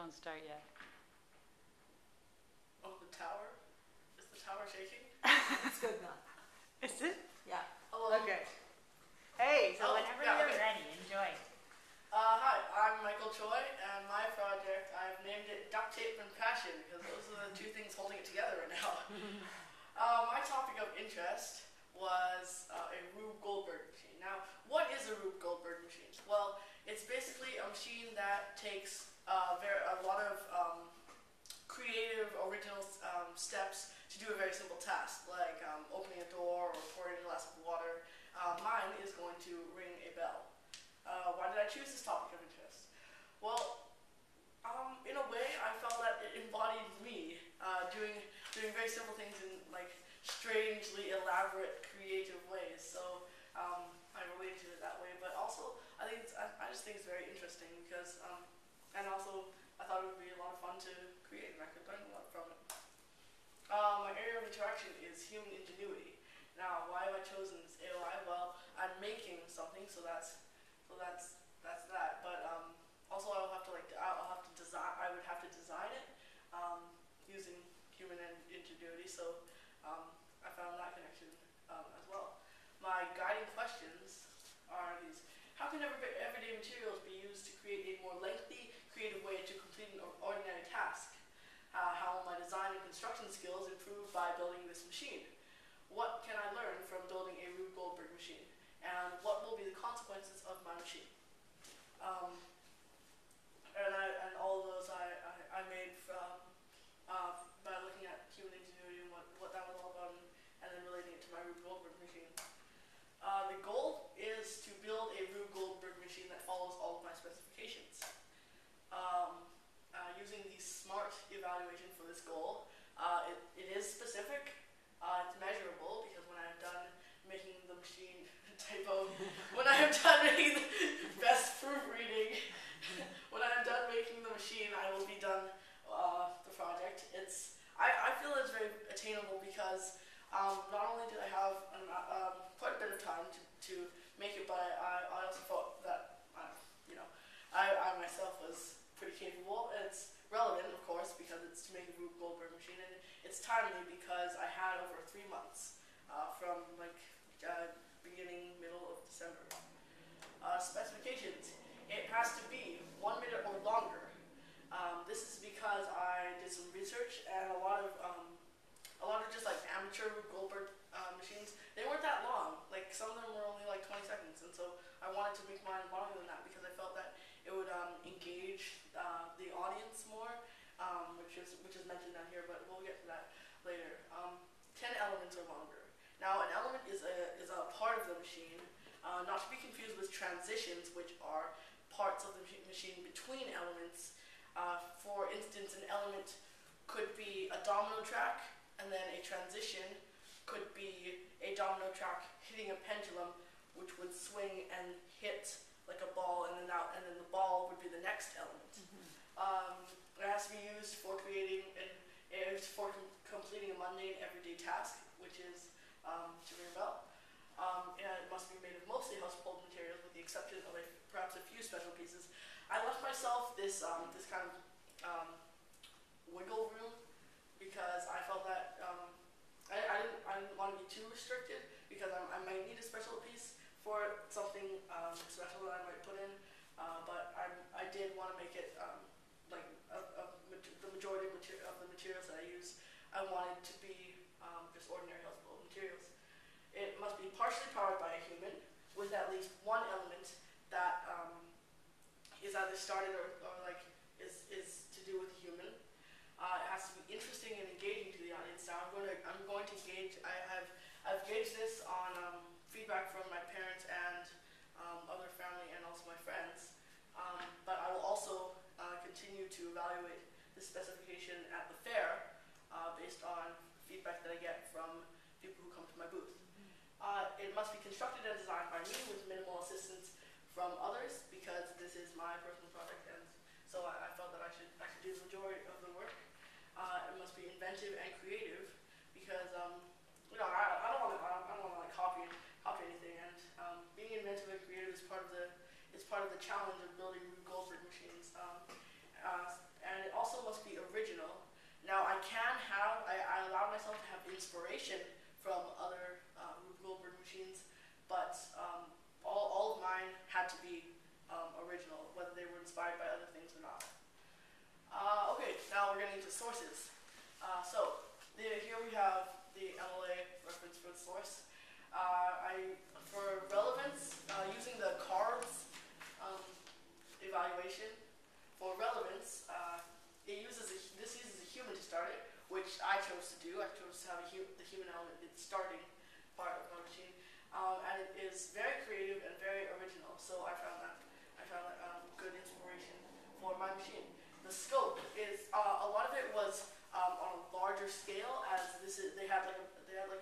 Don't start yet. Oh, the tower? Is the tower shaking? It's good now. Is it? Yeah. Hello. Okay. Hey, so Oh, whenever yeah, you're okay. ready, enjoy. Hi, I'm Michael Choi, and my project, I've named it Duct Tape and Passion, because those are the two things holding it together right now. My topic of interest was a Rube Goldberg machine. Now, what is a Rube Goldberg machine? Well, it's basically a machine that takes a lot of creative, original steps to do a very simple task, like opening a door or pouring a glass of water. Mine is going to ring a bell. Why did I choose this topic of interest? Well, in a way, I felt that it embodied me, doing very simple things in like strangely elaborate, creative ways. So I relate to it that way. But also, I just think it's very interesting because, and also I thought it would be a lot of fun to create, and I could learn a lot from it. My area of interaction is human ingenuity. Now, why have I chosen this AOI? Well, I'm making something, so that's that. But also, I'll have to design. I would have to design it using human ingenuity. So I found that connection as well. My guiding questions are these: how can everyday materials be used to create a more lengthy, creative way to complete an ordinary task? How will my design and construction skills improve by building this machine? What can I learn from building a Rube Goldberg machine? And what will be the consequences of my machine? And all of those I made from by looking at human ingenuity and what that was all about, and then relating it to my Rube Goldberg machine. The goal is to build a Rube Goldberg machine that follows all of my specifications. Using the SMART evaluation for this goal, it is specific, it's measurable, because when I'm done making the machine, typo, when I'm done making the best proofreading, when I'm done making the machine, I will be done the project. I feel it's very attainable because not only did I have quite a bit of time to make it, but I also thought that, I myself was pretty capable. It's relevant, of course, because it's to make a Rube Goldberg machine, and it's timely because I had over 3 months from beginning, middle of December. Specifications. It has to be 1 minute or longer. This is because I did some research, and a lot of just like amateur Rube Goldberg machines, they weren't that long. Like some of them were only like 20 seconds, and so I wanted to make mine longer than that because I felt that it would engage the audience more, which is mentioned down here, but we'll get to that later. 10 elements or longer. Now, an element is a part of the machine, not to be confused with transitions, which are parts of the machine between elements. For instance, an element could be a domino track, and then a transition could be a domino track hitting a pendulum, which would swing and hit like a ball, and then the ball would be the next element. It has to be used for completing a mundane everyday task, which is to ring a bell. And it must be made of mostly household materials, with the exception of perhaps a few special pieces. I left myself this kind of wiggle room because I felt that I didn't want to be too restricted, because I might need a special piece for something special that I might put in, but I did want to make it the majority of the materials that I use, I wanted to be just ordinary household materials. It must be partially powered by a human, with at least one element that is either started or is to do with a human. It has to be interesting and engaging to the audience. Now I'm going to gauge. I've gauged this on feedback from my parents and other family and also my friends. But I will also continue to evaluate the specification at the fair based on feedback that I get from people who come to my booth. It must be constructed and designed by me with minimal assistance from others, because this is my personal project, and so I felt that I should do the majority of the work. It must be inventive and creative, because I don't want to like copy anything, and being inventive and creative is part of the challenge of building Rube Goldberg machines. And inspiration from other Rube Goldberg machines, but all of mine had to be original, whether they were inspired by other things or not. Okay, now we're getting into sources. Here we have the MLA reference for the source. For relevance, using the CARDS evaluation, for relevance, this uses a human to start it, which I chose to do. I chose to have the human element in the starting part of my machine, and it is very creative and very original. So I found that good inspiration for my machine. The scope is a lot of it was on a larger scale, as they had like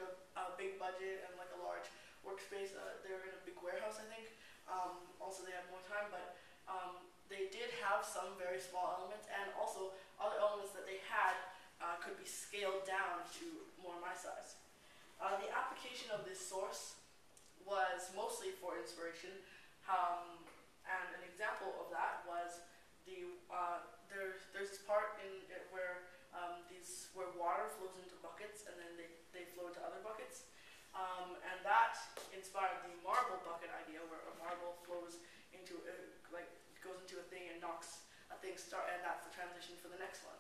a big budget and like a large workspace. They were in a big warehouse, I think. Also, they had more time, but they did have some very small elements, and also other elements that they had could be scaled down to more my size. The application of this source was mostly for inspiration, and an example of that was there's this part in it where where water flows into buckets, and then they flow into other buckets, and that inspired the marble bucket idea, where a marble flows into goes into a thing and knocks a thing and that's the transition for the next one.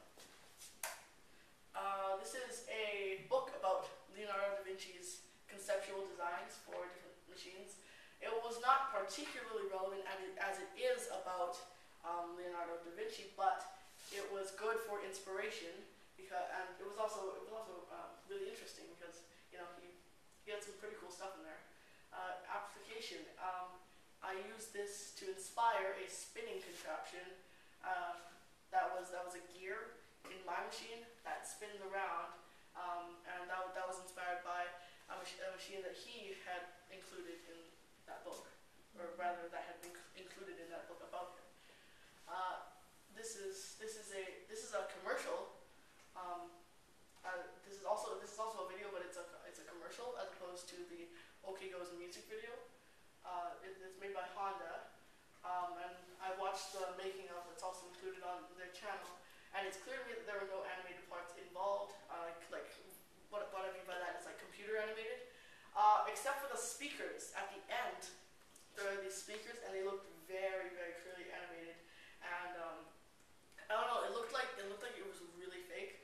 This is a book about Leonardo da Vinci's conceptual designs for different machines. It was not particularly relevant as it is about Leonardo da Vinci, but it was good for inspiration, and it was also really interesting because he had some pretty cool stuff in there. Application. I used this to inspire a spinning contraption that was a gear in my machine that spinned around, and that was inspired by a machine that he had included in that book, or rather that had been included in that book about him. This is a commercial. This is also a video, but it's a commercial as opposed to the OK Go's music video. It's made by Honda, and I watched the making of. It's also included on their channel, and it's clear to me that there were no animated parts involved. What I mean by that is like computer animated, except for the speakers at the end. There are these speakers, and they looked very, very clearly animated, and I don't know. It looked like it was really fake.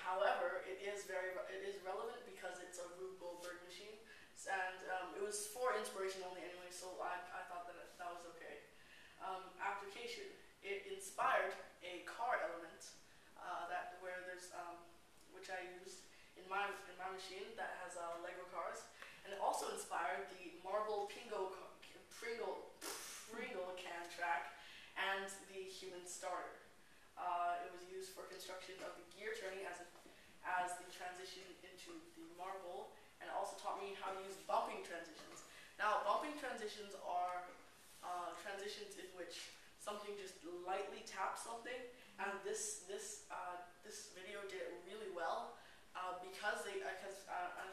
However, it is relevant because it's a Rube Goldberg machine, and it was for inspiration only anyway. So I thought that was okay. Application. It inspired a car element where there's which I used in my machine that has Lego cars, and it also inspired the marble Pringle can track and the human starter. It was used for construction of the gear turning as the transition into the marble, and it also taught me how to use bumping transitions. Now, bumping transitions are transitions in which something just lightly taps something, and this video did it really well because I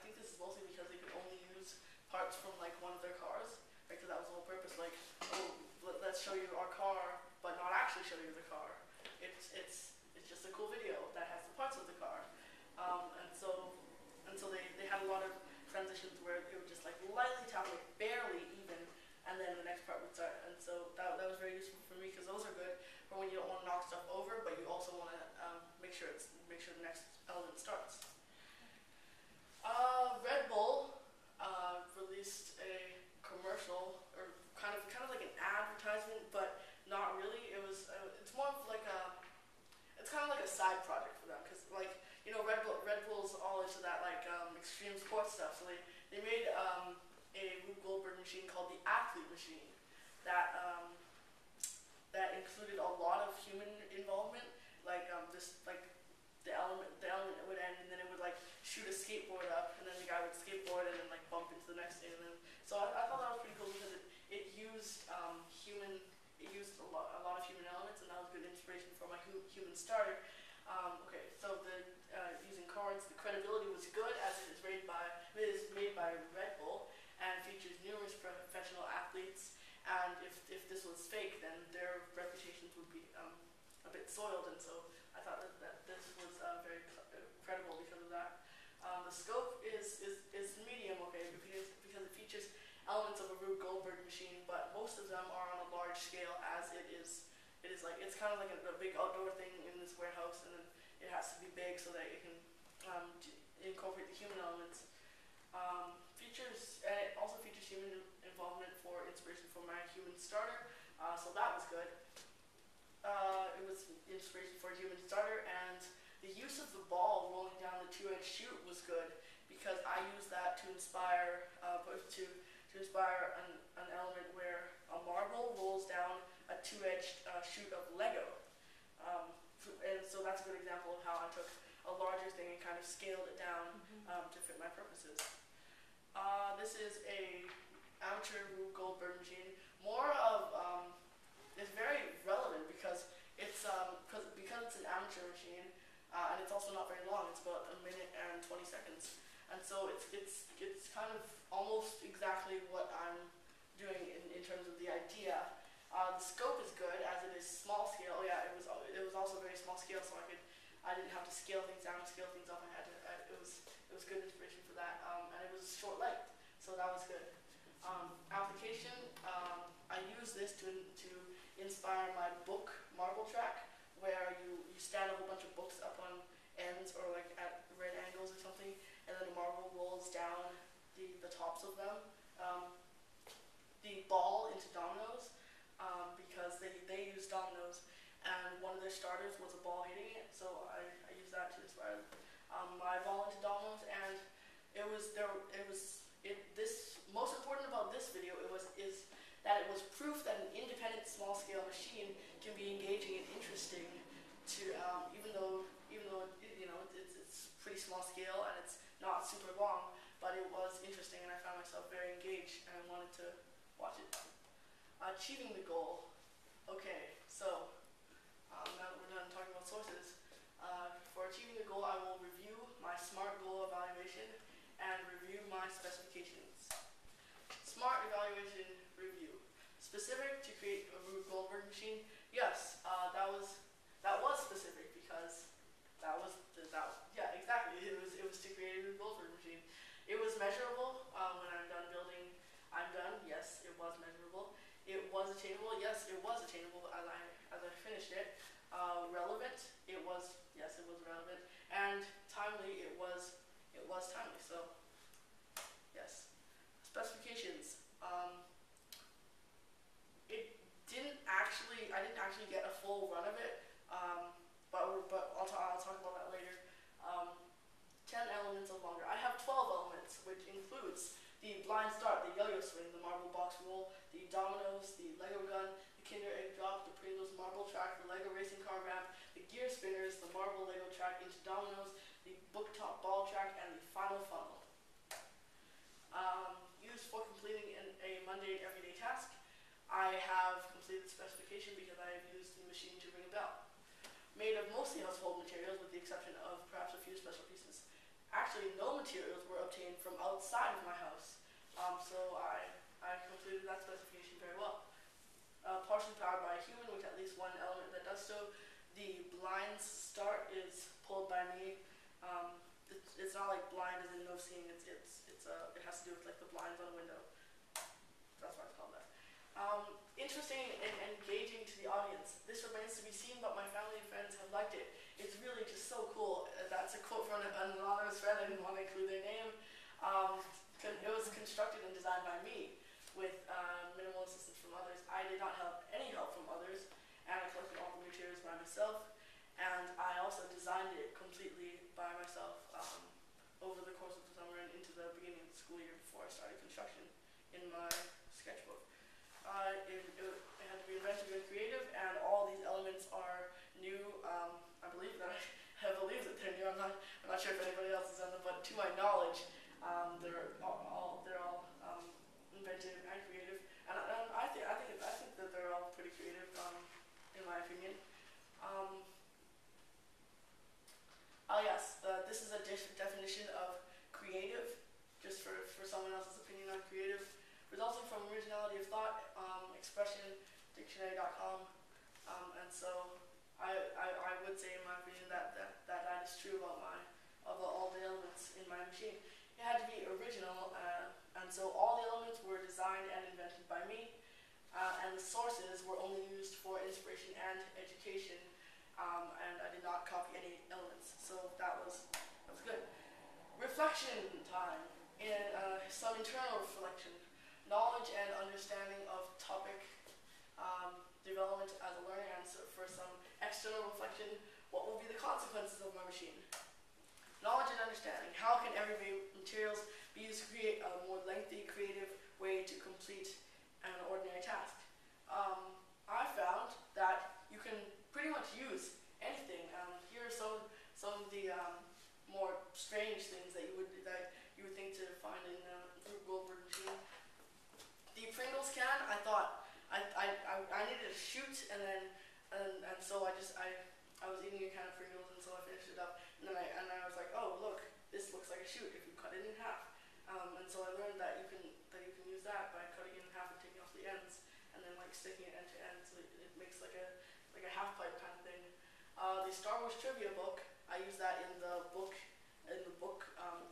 think this is mostly because they could only use parts from like one of their cars, because that was the whole purpose. Like, oh, let's show you our car, but not actually show you the car. It's just a cool video that has the parts of the car, and so they had a lot of transitions where it would just like lightly tap, like barely even, and then the next part would start. And so that was very useful for me, because those are good for when you don't want to knock stuff over, but you also want to make sure the next element starts. Red Bull released a commercial, or kind of like an advertisement, but not really. It's more of like it's kind of like a side project for them, because like Red Bull's all into that like extreme sports stuff. So they made a Rube Goldberg machine called the Athlete Machine that included a lot of human involvement, like the element would end, and then it would like shoot a skateboard up, and then the guy would skateboard and then like bump into the next thing, and then so I thought that was pretty cool, because it used a lot of human elements, and that was good inspiration for my human starter. Okay, so using cards, the credibility was good, as it is made by Red Bull and features numerous professional athletes. And if this was fake, then their reputations would be a bit soiled, and so I thought that this was very credible because of that. The scope is medium, okay, because it features elements of a Rube Goldberg machine, but most of them are on a large scale, as it is like, it's kind of like a big outdoor thing in this warehouse, and then it has to be big so that it can incorporate the human elements. And it also features human involvement for inspiration for my human starter, so that was good. It was inspiration for a human starter, and the use of the ball rolling down the two-edged chute was good, because I used that to inspire an element where a marble rolls down a two-edged chute of Lego. And so that's a good example of how I took a larger thing and kind of scaled it down to fit my purposes. This is a amateur Rube Goldberg machine. More of it's very relevant because it's because it's an amateur machine, and it's also not very long. It's about 1 minute and 20 seconds, and so it's kind of almost exactly what I'm doing in terms of the idea. The scope is good as it is small scale. Yeah, it was also very small scale, so I didn't have to scale things down, scale things up. It was good inspiration for that, and it was short length, so that was good. Application, I use this to inspire my book marble track, where you stand a whole bunch of books up on ends or like at right angles or something, and then the marble rolls down the tops of them. The ball into dominoes, because they use dominoes, and one of their starters was a ball hitting it, so I used that to inspire my ball into dominoes. And this most important about this video is that it was proof that an independent small scale machine can be engaging and interesting to even though it's pretty small scale and it's not super long, but it was interesting, and I found myself very engaged and I wanted to watch it. Achieving the goal. Okay, so now that we're done talking about sources, for achieving the goal, I will review my SMART goal evaluation and review my specifications. SMART evaluation review. Specific to create a Rube Goldberg machine. Yes, that was specific because yeah, exactly. It was to create a Rube Goldberg machine. It was measurable when I'm done building. I'm done. Yes, it was measurable. It was attainable. Yes, it was attainable as I finished it. Relevant. It was relevant. And timely. It was timely. So yes. Specifications. I didn't actually get a full run of it, but I'll talk about that later. 10 elements of longer. I have 12 elements, which includes the blind start, the yo-yo swing, the marble box roll, the dominoes, the Lego gun, the Kinder Egg drop, the Pringles marble track, the Lego racing car ramp, the gear spinners, the marble Lego track into dominoes, the book top ball track, and the final funnel. Used for completing a mundane everyday task. I have completed the specification because I have used the machine to ring a bell. Made of mostly household materials with the exception of perhaps a few special pieces. Actually, no materials were obtained from outside of my house, so I completed that specification very well. Partially powered by a human with at least one element that does so. The blind start is pulled by me. It's not like blind as in no seeing. It has to do with like the blinds on a window. That's why it's called that. Interesting and engaging to the audience. This remains to be seen, but my family and friends have liked it. It's really just so cool. That's a quote from an anonymous friend. I didn't want to include their name. It was constructed and designed by me with minimal assistance from others. I did not have any help from others, and I collected all the materials by myself. And I also designed it completely by myself over the course of the summer and into the beginning of the school year before I started construction in my sketchbook. It had to be inventive and creative, and all these elements are new. I believe that they're new. I'm not sure if anybody else has done them, but to my knowledge, they're all inventive and creative, and I think that they're all pretty creative, in my opinion. Yes, this is a definition of creative, just for someone else's opinion on creative. Resulting from originality of thought, expression, dictionary.com, and so I would say in my opinion that is true about all the elements in my machine. It had to be so all the elements were designed and invented by me, and the sources were only used for inspiration and education, and I did not copy any elements, so that was good. Reflection time, in some internal reflection, knowledge and understanding of topic development as a learning, and so for some external reflection, what will be the consequences of my machine? Knowledge and understanding, how can everyday materials be used to create a more lengthy, creative way to complete an ordinary task? I found that you can pretty much use anything. Here are some of the more strange things that you would think to find in a Rube Goldberg machine. The Pringles can, I thought I needed a chute, and so I was eating a can of Pringles, and so I finished it up, and then I was like, oh look, this looks like a chute if you cut it in half, and so I learned that you can use that by cutting it in half and taking off the ends, and then like sticking it end to end, so it makes like a half pipe kind of thing. The Star Wars trivia book, I use that in the book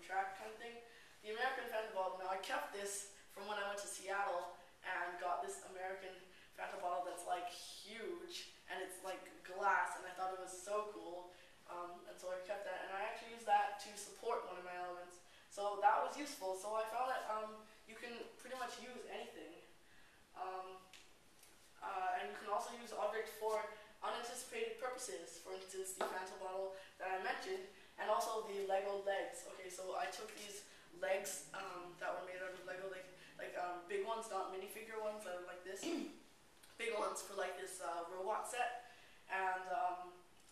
track kind of thing. The American Fanta bottle. Now I kept this from when I went to Seattle and got this American Fanta bottle that's like huge, and it's like glass, and I thought it was so cool, and so I kept that, and I actually used that to support one of my elements, so that was useful. So I found that you can pretty much use anything, and you can also use objects for unanticipated purposes. For instance, the Fanta bottle that I mentioned, and also the Lego legs. Okay, so I took these legs that were made out of Lego, like big ones, not minifigure ones that are like this, big ones for like this robot set, and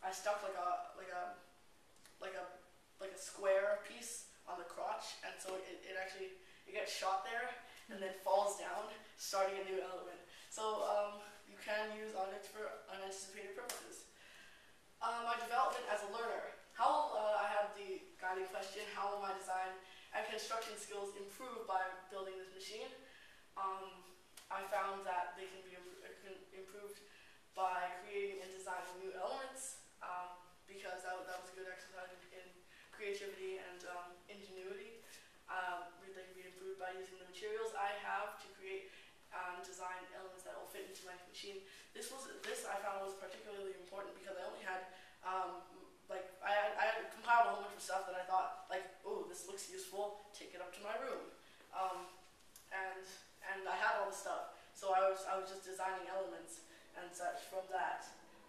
I stuck like a square piece on the crotch, and so it gets shot there and then falls down, starting a new element. So you can use objects for unanticipated purposes. My development as a learner. I have the guiding question: how will my design and construction skills improve by building this machine? I found that they can be improved by creating and designing new elements, because that was a good exercise in creativity and ingenuity. They can be improved by using the materials I have to create and design elements that will fit into my machine. This I found was particularly important because I only had I had compiled a whole bunch of stuff that I thought, like, oh, this looks useful, take it up to my room, and I had all the stuff, so I was just designing elements and such from that,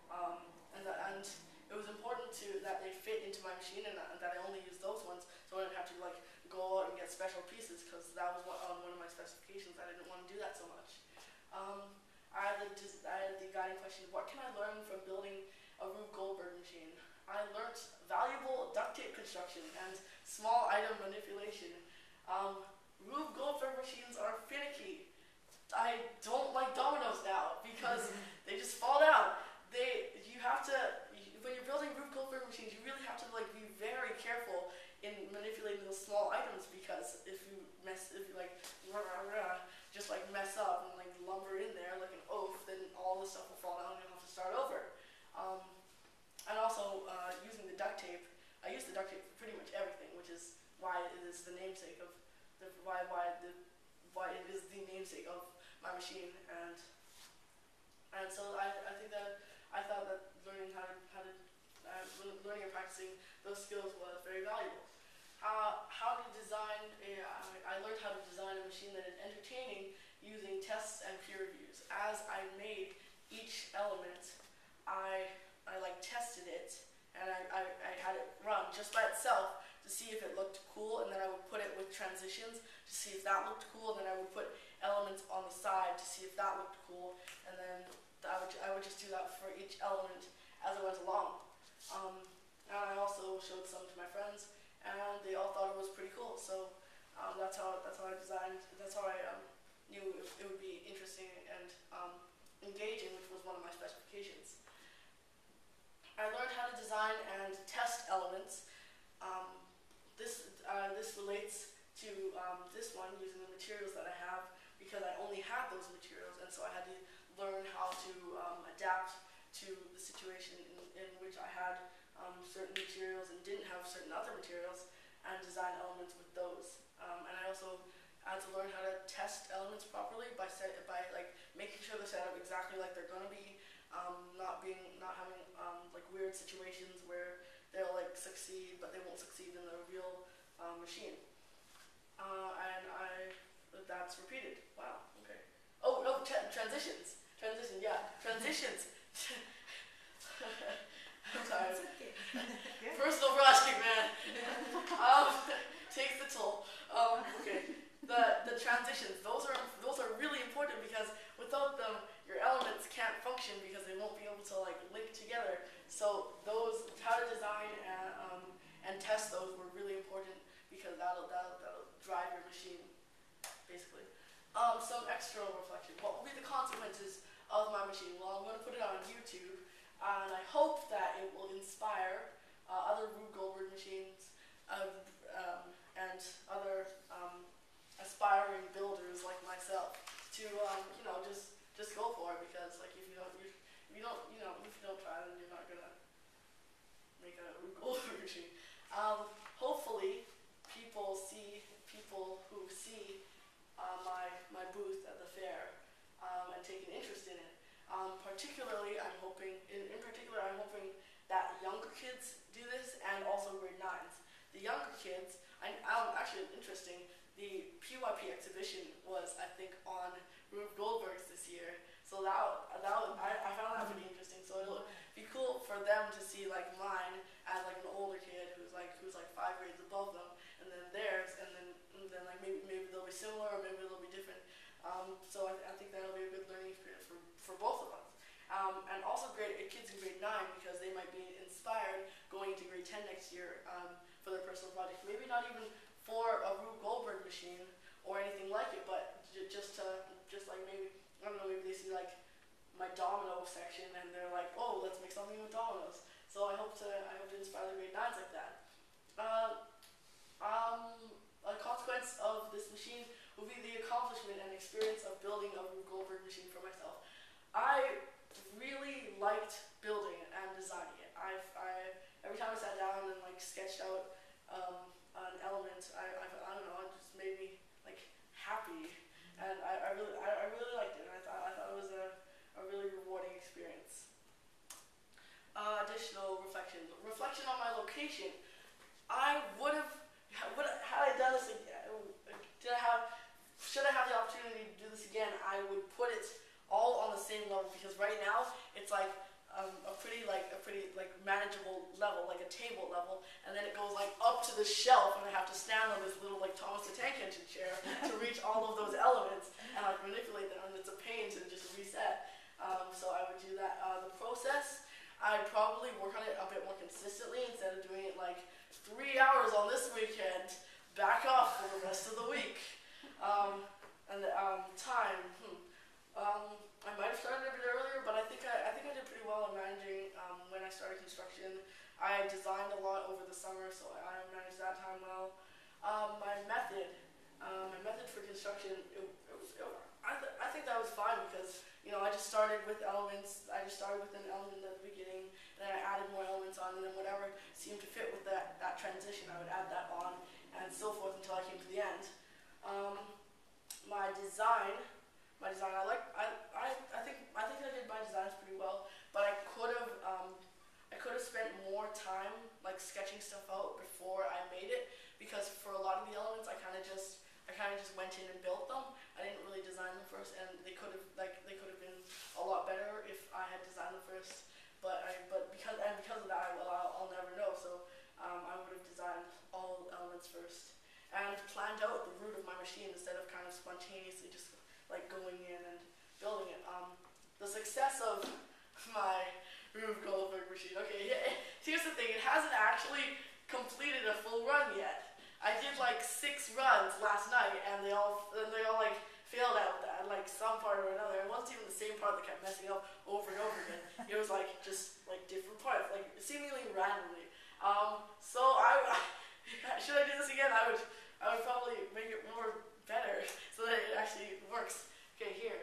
and it was important that they fit into my machine, and that I only use those ones, so I didn't have to like go out and get special pieces, because that was on one of my specifications. I didn't want to do that so much. I had the guiding question: what can I learn from building a Rube Goldberg machine? I learned valuable duct tape construction and small item manipulation. Rube Goldberg machines are finicky. I don't like dominoes now because they just fall down. When you're building Rube Goldberg machines, you really have to like be very careful in manipulating those small items, because if you just like mess up and like lumber in there like an oaf, then all the stuff will fall down and you'll have to start over. And also using the duct tape, I use the duct tape for pretty much everything, which is why it is the namesake of why it is the namesake of my machine, and so I think that I thought that learning learning and practicing those skills was very valuable. How to design I learned how to design a machine that is entertaining using tests and peer reviews. As I made each element, I tested it, and I had it run just by itself to see if it looked cool, and then I would put it with transitions to see if that looked cool, and then I would put elements on the side to see if that looked cool, and then I would just do that for each element as I went along. And I also showed some to my friends, and they all thought it was pretty cool. So that's how I designed. That's how I knew it would be interesting and engaging, which was one of my specifications. I learned how to design and test elements. This relates to this one, using the materials that I have, because I only had those materials, and so I had to learn how to adapt to the situation in which I had certain materials and didn't have certain other materials, and design elements with those. And I also I had to learn how to test elements properly by like making sure they're set up exactly like they're gonna be, not having like weird situations where they'll like succeed but they won't succeed in the real machine. And that's repeated. Wow. Okay. Oh no, transitions. Transition. Yeah, transitions. I'm sorry. Okay. Yeah. Personal project, man. Takes the toll. Okay. The transitions. Those are really important because without them, your elements can't function because they won't be able to like link together. So those, how to design and test those were really important because that'll drive your machine, basically. Some external reflection. What will be the consequences of my machine? Well, I'm going to put it on YouTube, and I hope that it will inspire other Rube Goldberg machines and other aspiring builders like myself to just go for it, because like if you don't try, then you're not gonna make a Rube Goldberg machine. Hopefully, people who see my booth at the fair and take an interest in it. Particularly, I'm hoping that younger kids do this, and also grade 9s. The younger kids, actually interesting. The PYP exhibition was, I think, on Rube Goldberg's this year. So I found that pretty interesting. So it'll be cool for them to see like mine as like an older kid who's like 5 grades above them, and then theirs, and then like maybe they'll be similar or maybe they'll be different. So I think that'll be a good learning experience for both of us. And also kids in grade 9, because they might be inspired going to grade 10 next year for their personal project. Maybe not even for a Rube Goldberg machine or anything like it, but just like maybe, I don't know, maybe they see like my domino section and they're like, oh, let's make something with dominoes. So I hope to inspire the grade 9s like that. A consequence of this machine will be the accomplishment and experience of building a Rube Goldberg machine for myself. I really liked building it and designing it. Every time I sat down and like sketched out an element, I don't know, it just made me like happy, and I really liked it, and I thought it was a really rewarding experience. Additional reflection on my location. Had I done this again, should I have the opportunity to do this again, I would put it all on the same level, because right now it's like a pretty manageable level, like a table level, and then it goes like up to the shelf, and I have to stand on this little like Thomas the Tank Engine chair to reach all of those elements and like manipulate them, and it's a pain to just reset. So I would do that. The process, I'd probably work on it a bit more consistently instead of doing it like 3 hours on this weekend, back off for the rest of the week. Time. I might have started a bit earlier, but I think I did pretty well in managing when I started construction. I designed a lot over the summer, so I managed that time well. My method for construction, I think that was fine, because I just started with elements. I just started with an element at the beginning, and then I added more elements on, and then whatever seemed to fit with that transition, I would add that on, and so forth until I came to the end. My design, I think I did my designs pretty well, but I could have spent more time like sketching stuff out before I made it, because for a lot of the elements I kind of just went in and built them. I didn't really design them first, and they could have been a lot better if I had designed them first. But because of that, I'll never know. So I would have designed all the elements first and planned out the route of my machine instead of kind of spontaneously just like going in and building it. The success of my Rube Goldberg machine. Okay, here's the thing. It hasn't actually completed a full run yet. I did like 6 runs last night, and they all like failed out at like some part or another. It wasn't even the same part that kept messing up over and over again. It was like just like different parts, like seemingly randomly. So should I do this again? I would probably make it more better so that it actually works. Okay, here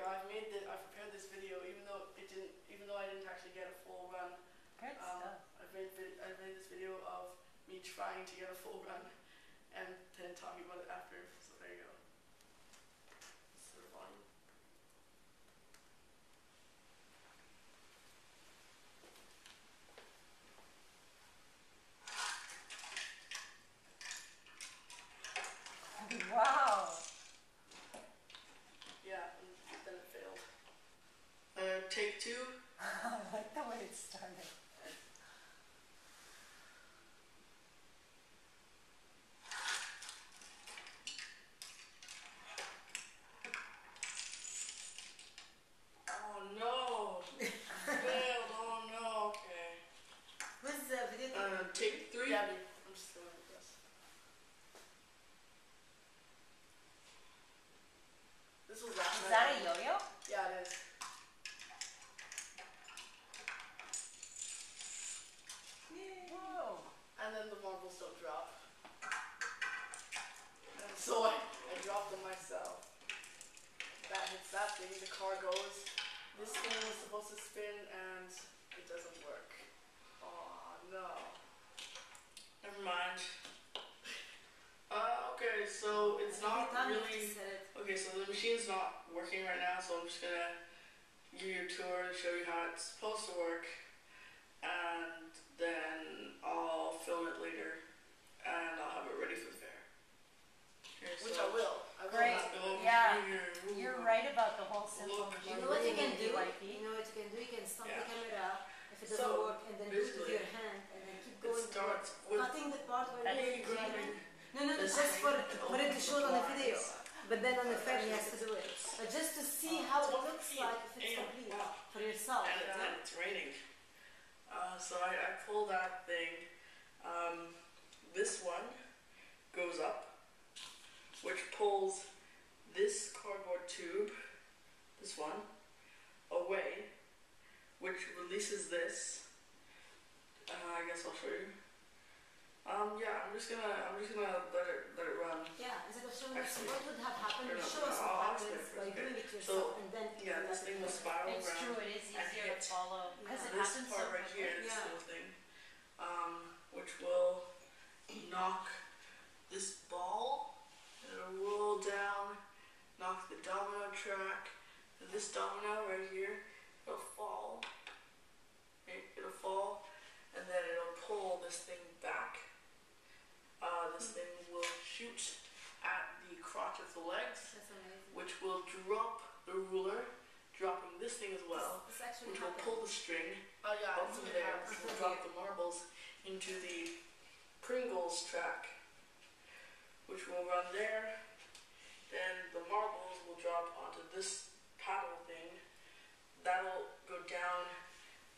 I've prepared this video, even though I didn't actually get a full run. Good stuff. I've made this video of me trying to get a full run and then talking about it after. So there you go. take 3. Debbie, I'm just going with this. This was last night. Is that a yo-yo? Yeah, it is. Whoa. And then the marbles don't drop. And so I dropped them myself. That hits that thing, the car goes. This thing was supposed to spin and it doesn't work. Oh no. Never mind. Okay, so it's not really. Okay, so the machine's not working right now, so I'm just gonna give you a tour to show you how it's supposed to work. And then I'll film it later and I'll have it ready for the fair. Okay, which I will. Great. Yeah. You're right about the whole simple You know what you can do? BYP? You know what you can do? You can stop the camera if it doesn't So, work and then do it with your hand and then keep going. It starts with Cutting the part where That's you grabbing No, this just for thing and it to show it on the open video. the But then on the fair he has to do it. But just to see how it looks like if it's complete for yourself. and it's raining. So I pull that thing. This one goes up, which pulls this cardboard tube, this one, away, which releases this. I guess I'll show you. Yeah, I'm just gonna let it run. Yeah, instead of showing us Actually, what would have happened, no, show us I'll what explain happens first, by okay. doing it So, yourself and then Yeah, this thing will spiral It's around. true, it is and easier to hit follow because it This happens so part right quickly. here, this Yeah. little thing, which will knock this ball, and it'll roll down, knock the domino track, and this domino right here, it'll fall. It'll fall, and then it'll pull this thing back. This thing will shoot at the crotch of the legs, That's amazing. which will drop the ruler, dropping this thing as well, This actually which will happened. pull the string Oh yeah, up from there, which will drop the marbles into the Pringles track, which will run there. Then the marbles will drop onto this paddle thing. That'll go down,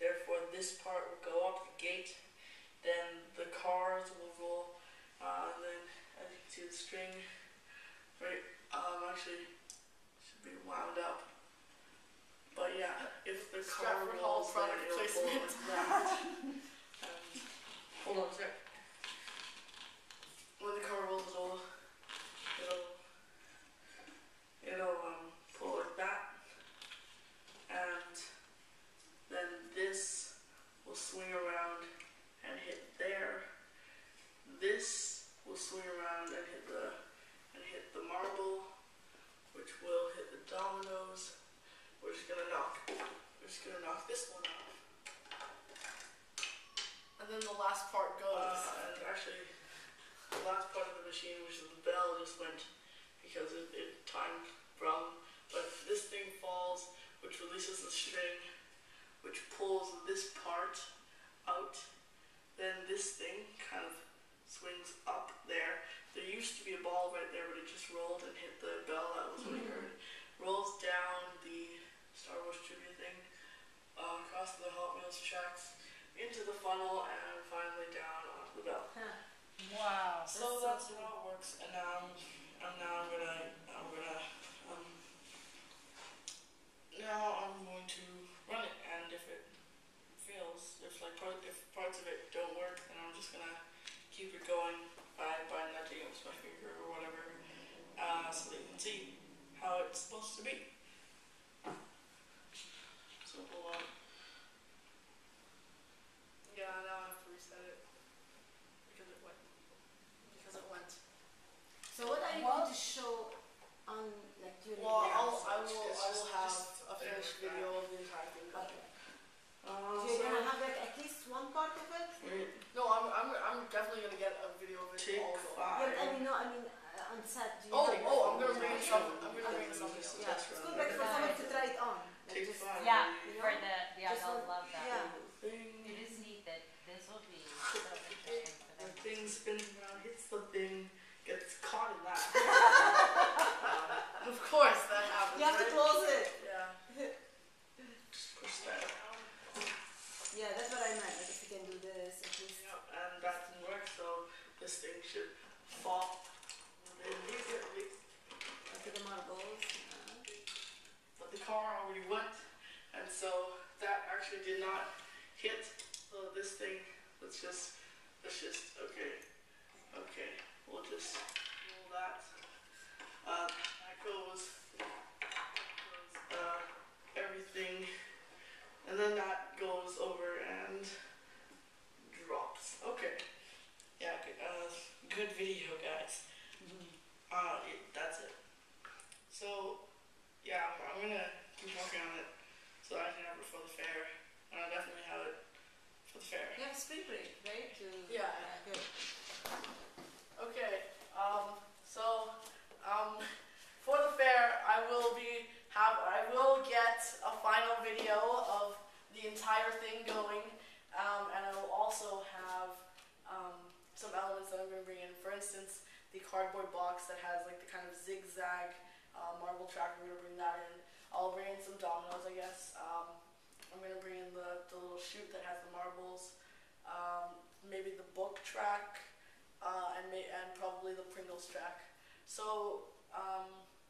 therefore this part will go up the gate. Then the cars will roll, and then as you can see the string, right, actually should be wound up. But yeah, if the car Stratford rolls, Hall then product it'll pull placement. like that. And hold on a sec. When the car rolls, it'll pull like that, and then this will swing around and hit there. This will swing around and hit the marble, which will hit the dominoes. We're just gonna knock this one off. And then the last part goes. And actually, the last part of the machine, which is the bell, just went because it timed from. But this thing falls, which releases the string, which pulls this part out. Then this thing kind of swings up there. There used to be a ball right there, but it just rolled and hit the bell. That was what you heard. Rolls down the Star Wars trivia thing, across the Hot Wheels tracks, into the funnel, and finally down onto the bell. Huh. Wow. So that's how it works. And now I'm going to run it, and if it fails, if parts of it don't work, then I'm just gonna keep it going by nudging it with my finger or whatever, so that you can see how it's supposed to be. So hold on. Yeah, now I have to reset it because it went. So what are you going to show on like during Well, the I dance? will have a finished video of the entire thing. Okay. So you're gonna have like at least one part of it? No, I'm definitely gonna get a video of it. Take all going. 5. Yeah, on set. Do you Oh, have- I'm gonna bring some. I'm gonna bring some. Yeah, it's good like for somebody to try it on. Like Take just- 5. Yeah, You for know? the Just adult one- love that. yeah. It is neat that this will be so interesting for The them. thing spins around, hits the thing, gets caught in that. Of course that happens. You have to right? close it. Yeah. Just push that around. Yeah, that's what I meant. Like if you can do this, at least. Yep, and let's just okay. We'll just roll that. That goes everything, and then that goes over and drops. Okay. Yeah. Good video, guys. That's it. So, yeah, I'm gonna keep working on it so I can have it for the fair, and I'll definitely have it for the fair. You have spring break, right? Yeah. Good. Okay. For the fair, I will get a final video of the entire thing going, and I will also have some elements that I'm going to bring in. For instance, the cardboard box that has like the kind of zigzag marble track. I'm going to bring that in. I'll bring in some dominoes, I guess. I'm going to bring in the little chute that has the marbles. Maybe the book track, and probably the Pringles track. So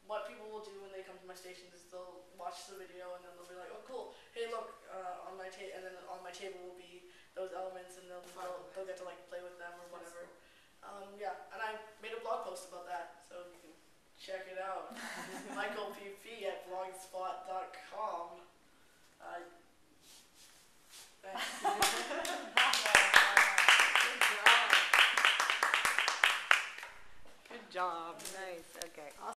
what people will do when they come to my station is they'll watch the video and then they'll be like, oh cool, hey look, on my and then on my table will be those elements, and they'll get to like play with them or whatever. Yeah, and I made a blog post about that, so you can check it out. Michael PP at blogspot.com.